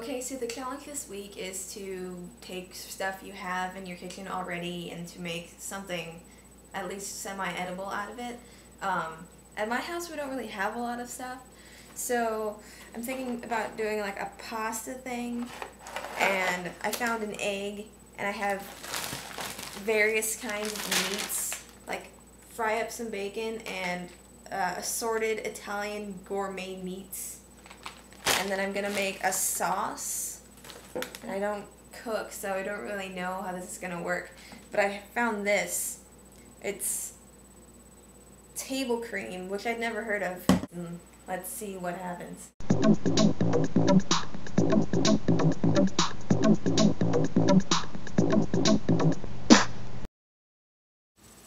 Okay, so the challenge this week is to take stuff you have in your kitchen already and to make something at least semi-edible out of it. At my house we don't really have a lot of stuff, so I'm thinking about doing like a pasta thing, and I found an egg and I have various kinds of meats, like fry up some bacon and assorted Italian gourmet meats. And then I'm gonna make a sauce, and I don't cook, so I don't really know how this is gonna work, but I found this. It's table cream, which I'd never heard of. Let's see what happens.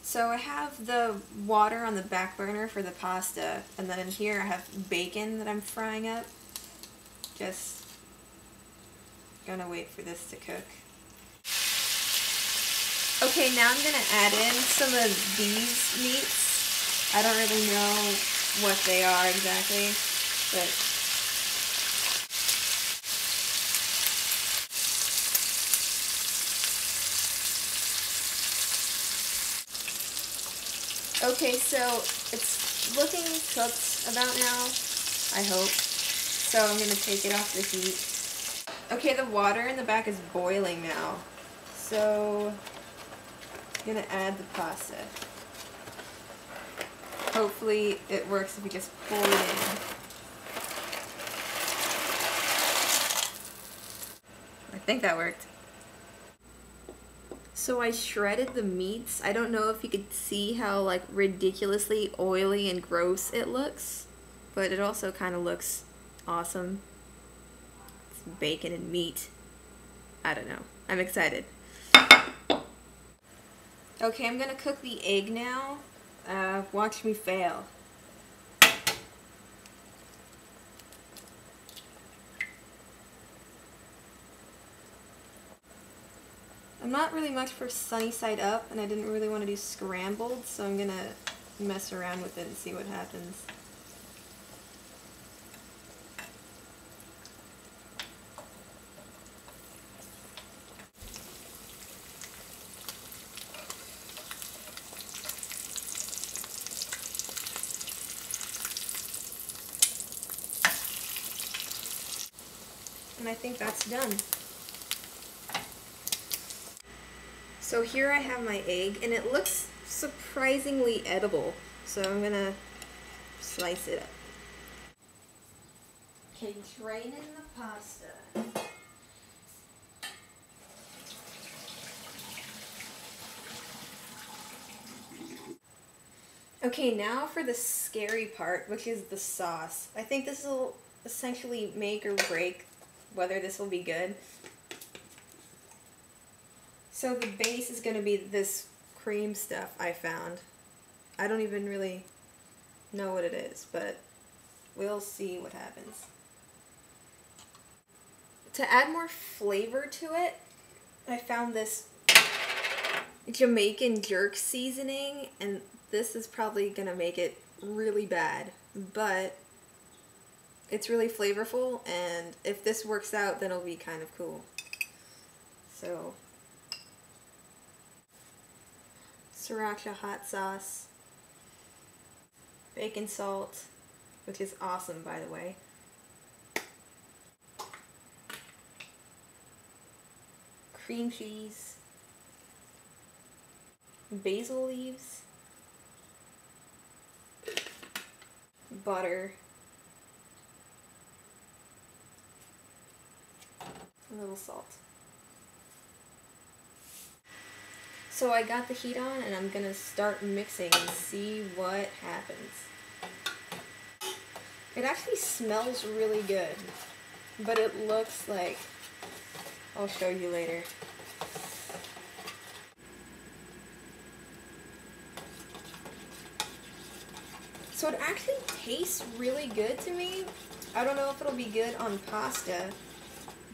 So I have the water on the back burner for the pasta, and then in here I have bacon that I'm frying up. Just gonna wait for this to cook. Okay, now I'm gonna add in some of these meats. I don't really know what they are exactly, but okay, so it's looking cooked about now, I hope. So I'm going to take it off the heat. Okay, the water in the back is boiling now. So I'm going to add the pasta. Hopefully it works if you just pour it in. I think that worked. So I shredded the meats. I don't know if you could see how like ridiculously oily and gross it looks, but it also kind of looks awesome. It's bacon and meat. I don't know. I'm excited. Okay, I'm gonna cook the egg now. Watch me fail. I'm not really much for sunny side up, and I didn't really want to do scrambled, so I'm gonna mess around with it and see what happens. And I think that's done. So here I have my egg, and it looks surprisingly edible. So I'm gonna slice it up. Okay, drain in the pasta. Okay, now for the scary part, which is the sauce. I think this will essentially make or break whether this will be good. So the base is going to be this cream stuff I found. I don't even really know what it is, but we'll see what happens. To add more flavor to it, I found this Jamaican jerk seasoning, and this is probably going to make it really bad, but it's really flavorful, and if this works out, then it'll be kind of cool. So, sriracha hot sauce, bacon salt, which is awesome, by the way, cream cheese, basil leaves, butter, a little salt. So I got the heat on, and I'm gonna start mixing and see what happens. It actually smells really good, but it looks like, I'll show you later. So it actually tastes really good to me. I don't know if it'll be good on pasta,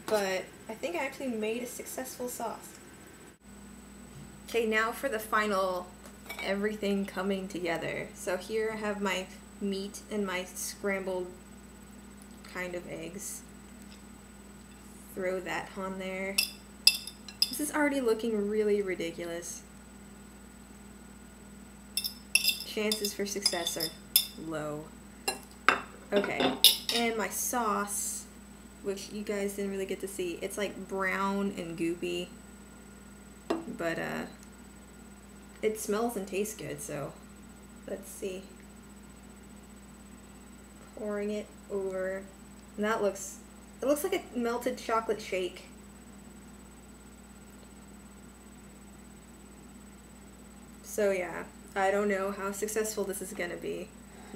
but I think I actually made a successful sauce. Okay, now for the final everything coming together. So here I have my meat and my scrambled kind of eggs. throw that on there. This is already looking really ridiculous. Chances for success are low. Okay, and my sauce, which you guys didn't really get to see, it's like brown and goopy, but it smells and tastes good, so let's see. Pouring it over, and that looks, it looks like a melted chocolate shake. So yeah, I don't know how successful this is gonna be,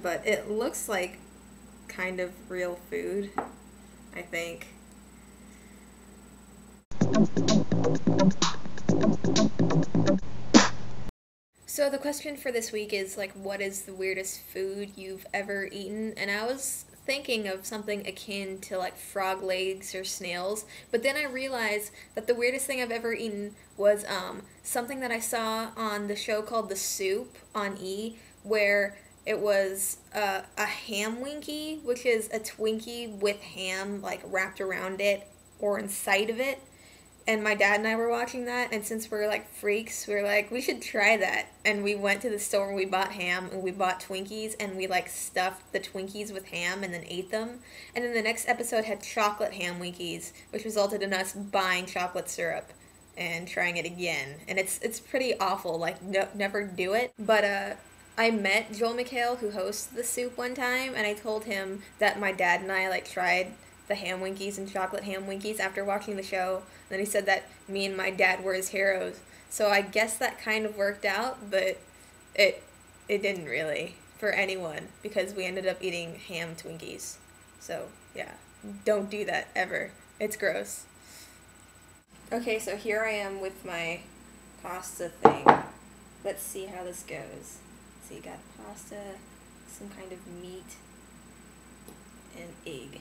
but it looks like kind of real food, I think. So the question for this week is like, what is the weirdest food you've ever eaten? And I was thinking of something akin to like frog legs or snails, but then I realized that the weirdest thing I've ever eaten was something that I saw on the show called The Soup on E, where it was a ham Winkie, which is a Twinkie with ham like wrapped around it or inside of it. And my dad and I were watching that, and since we're like freaks, we were like, we should try that. And we went to the store and we bought ham and we bought Twinkies, and we like stuffed the Twinkies with ham and then ate them. And then the next episode had chocolate ham Winkies, which resulted in us buying chocolate syrup and trying it again. And it's pretty awful, like never do it. But I met Joel McHale, who hosts The Soup, one time, and I told him that my dad and I like tried the ham Winkies and chocolate ham Winkies after watching the show. And then he said that me and my dad were his heroes. So I guess that kind of worked out, but it didn't really for anyone, because we ended up eating ham Twinkies. So yeah, don't do that ever. It's gross. Okay, so here I am with my pasta thing. Let's see how this goes. So you got pasta, some kind of meat, and egg.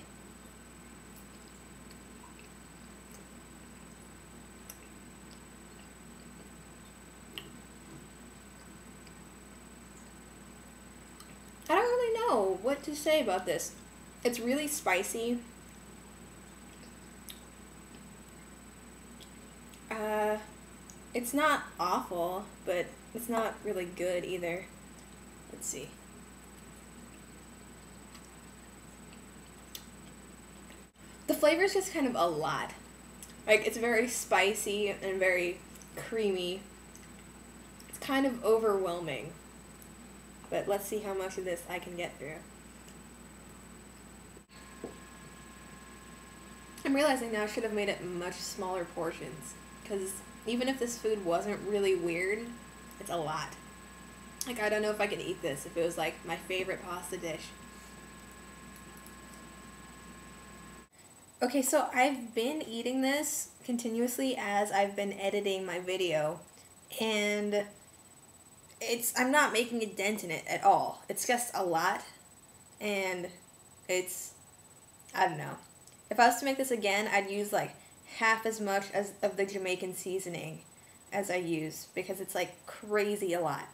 I don't really know what to say about this. It's really spicy. It's not awful, but it's not really good either. Let's see. The flavor is just kind of a lot. Like, it's very spicy and very creamy. It's kind of overwhelming. But let's see how much of this I can get through. I'm realizing now I should have made it much smaller portions, because even if this food wasn't really weird, it's a lot. Like, I don't know if I could eat this if it was like my favorite pasta dish. Okay, so I've been eating this continuously as I've been editing my video, and I'm not making a dent in it at all. It's just a lot, and I don't know. If I was to make this again, I'd use like half as much of the Jamaican seasoning as I use, because it's like crazy a lot.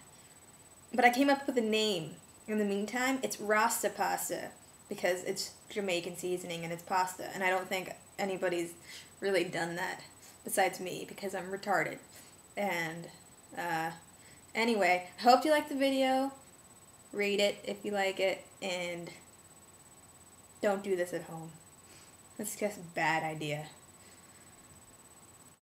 But I came up with a name in the meantime. It's Rasta pasta, because it's Jamaican seasoning and it's pasta, and I don't think anybody's really done that besides me, because I'm retarded. And anyway, I hope you liked the video. Rate it if you like it, and don't do this at home. It's just a bad idea.